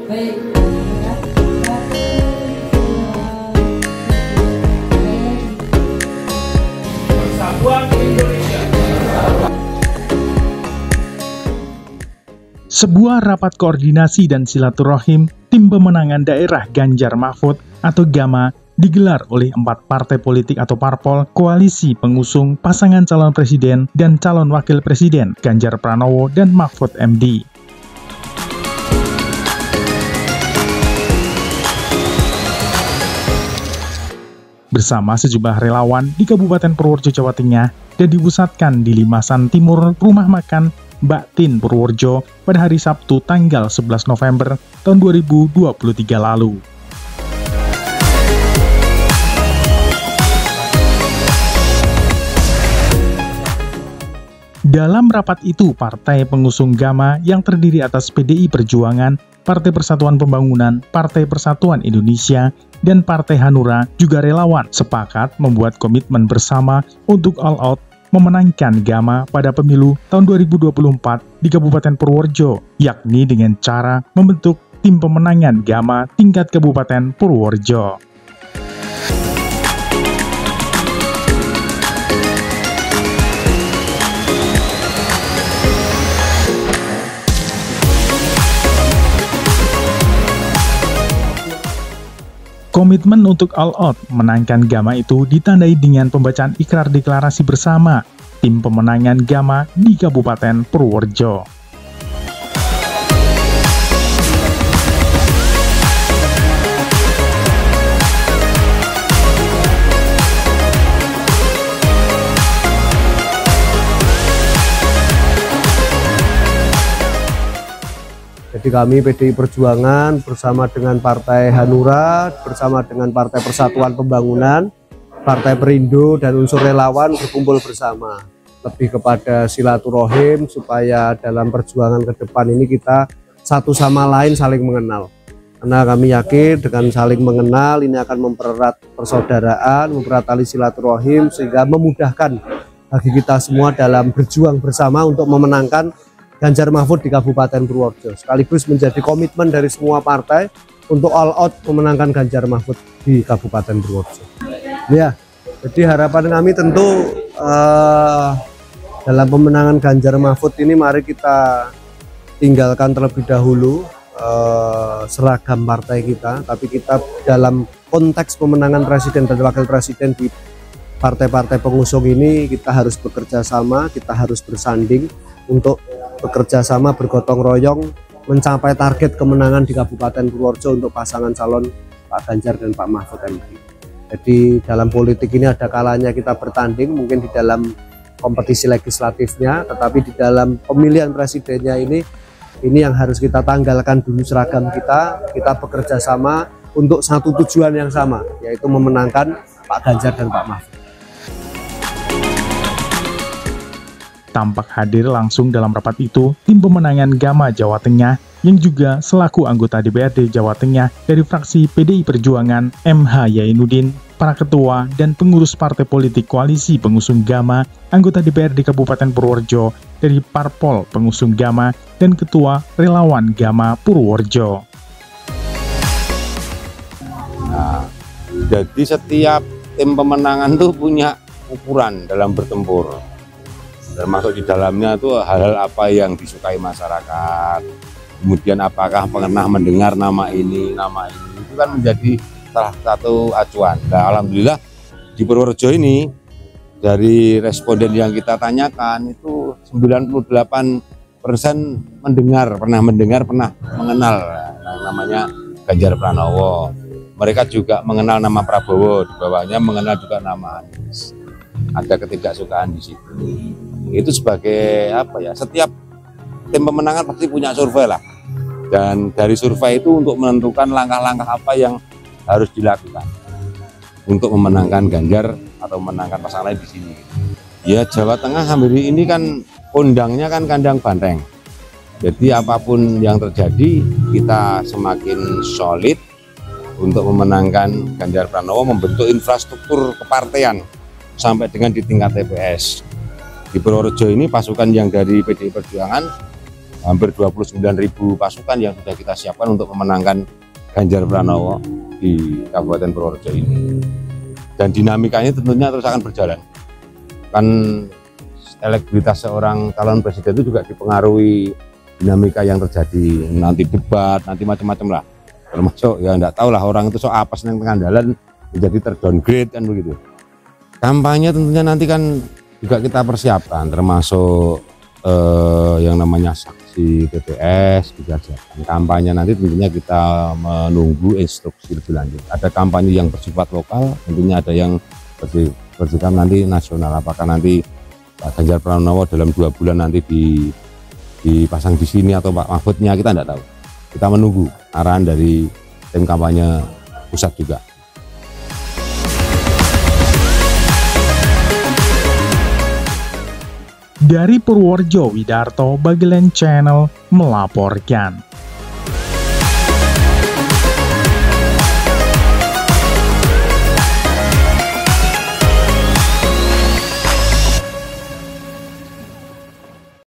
Baik. Persatuan Indonesia. Sebuah rapat koordinasi dan silaturahim tim pemenangan daerah Ganjar Mahfud atau GAMA digelar oleh 4 partai politik atau parpol koalisi pengusung pasangan calon presiden dan calon wakil presiden Ganjar Pranowo dan Mahfud MD. Bersama sejumlah relawan di Kabupaten Purworejo, Jawa Tengah dan dipusatkan di Limasan Timur Rumah Makan Mbak Tin Purworejo pada hari Sabtu tanggal 11 November tahun 2023 lalu. Dalam rapat itu, partai pengusung GAMA yang terdiri atas PDI Perjuangan, Partai Persatuan Pembangunan, Partai Persatuan Indonesia, dan Partai Hanura juga relawan sepakat membuat komitmen bersama untuk all out memenangkan GAMA pada pemilu tahun 2024 di Kabupaten Purworejo, yakni dengan cara membentuk tim pemenangan GAMA tingkat Kabupaten Purworejo. Komitmen untuk all out menangkan GAMA itu ditandai dengan pembacaan ikrar deklarasi bersama tim pemenangan GAMA di Kabupaten Purworejo. Jadi kami PDI Perjuangan bersama dengan Partai Hanura, bersama dengan Partai Persatuan Pembangunan, Partai Perindo, dan unsur relawan berkumpul bersama. Lebih kepada silaturahim supaya dalam perjuangan ke depan ini kita satu sama lain saling mengenal. Karena kami yakin dengan saling mengenal ini akan mempererat persaudaraan, mempererat tali silaturahim sehingga memudahkan bagi kita semua dalam berjuang bersama untuk memenangkan Ganjar Mahfud di Kabupaten Purworejo, sekaligus menjadi komitmen dari semua partai untuk all out memenangkan Ganjar Mahfud di Kabupaten Purworejo. Ya, jadi harapan kami tentu dalam pemenangan Ganjar Mahfud ini mari kita tinggalkan terlebih dahulu seragam partai kita, tapi kita dalam konteks pemenangan presiden dan wakil presiden di partai-partai pengusung ini kita harus bekerja sama, kita harus bersanding untuk bekerja sama bergotong royong mencapai target kemenangan di Kabupaten Purworejo untuk pasangan calon Pak Ganjar dan Pak Mahfud MD. Jadi dalam politik ini ada kalanya kita bertanding mungkin di dalam kompetisi legislatifnya, tetapi di dalam pemilihan presidennya ini yang harus kita tanggalkan dulu seragam kita bekerja sama untuk satu tujuan yang sama, yaitu memenangkan Pak Ganjar dan Pak Mahfud. Tampak hadir langsung dalam rapat itu tim pemenangan GAMA Jawa Tengah yang juga selaku anggota DPRD Jawa Tengah dari fraksi PDI Perjuangan MH Yainuddin, para ketua dan pengurus partai politik koalisi pengusung GAMA, anggota DPRD Kabupaten Purworejo dari parpol pengusung GAMA, dan ketua relawan GAMA Purworejo. Nah, jadi setiap tim pemenangan tuh punya ukuran dalam bertempur. Termasuk di dalamnya itu hal-hal apa yang disukai masyarakat, kemudian apakah pernah mendengar nama ini, itu kan menjadi salah satu acuan. Nah, alhamdulillah di Purworejo ini dari responden yang kita tanyakan itu 98% pernah mendengar, pernah mengenal namanya Ganjar Pranowo. Mereka juga mengenal nama Prabowo, di bawahnya mengenal juga nama Anies. Ada ketidaksukaan di situ. Itu sebagai apa ya, setiap tim pemenangan pasti punya survei lah, dan dari survei itu untuk menentukan langkah-langkah apa yang harus dilakukan untuk memenangkan Ganjar atau memenangkan pasangan lain di sini. Ya, Jawa Tengah hampir ini kan kondangnya kan kandang banteng, jadi apapun yang terjadi kita semakin solid untuk memenangkan Ganjar Pranowo, membentuk infrastruktur kepartean sampai dengan di tingkat TPS. Di Purworejo ini pasukan yang dari PDI Perjuangan hampir 29.000 pasukan yang sudah kita siapkan untuk memenangkan Ganjar Pranowo di Kabupaten Purworejo ini. Dan dinamikanya tentunya terus akan berjalan. Kan elektabilitas seorang calon presiden itu juga dipengaruhi dinamika yang terjadi, nanti debat, nanti macam-macam lah. Termasuk ya enggak tahu lah orang itu soal apa senang pengandalan menjadi terdowngrade kan begitu. Kampanye tentunya nanti kan juga kita persiapkan, termasuk yang namanya saksi TPS juga. Kampanye nanti tentunya kita menunggu instruksi lebih lanjut. Ada kampanye yang bersifat lokal, tentunya ada yang bersifat nanti nasional. Apakah nanti Pak Ganjar Pranowo dalam 2 bulan nanti dipasang di sini atau Pak Mahfudnya, kita tidak tahu. Kita menunggu arahan dari tim kampanye pusat juga. Dari Purworejo, Widarto Bagelen Channel melaporkan.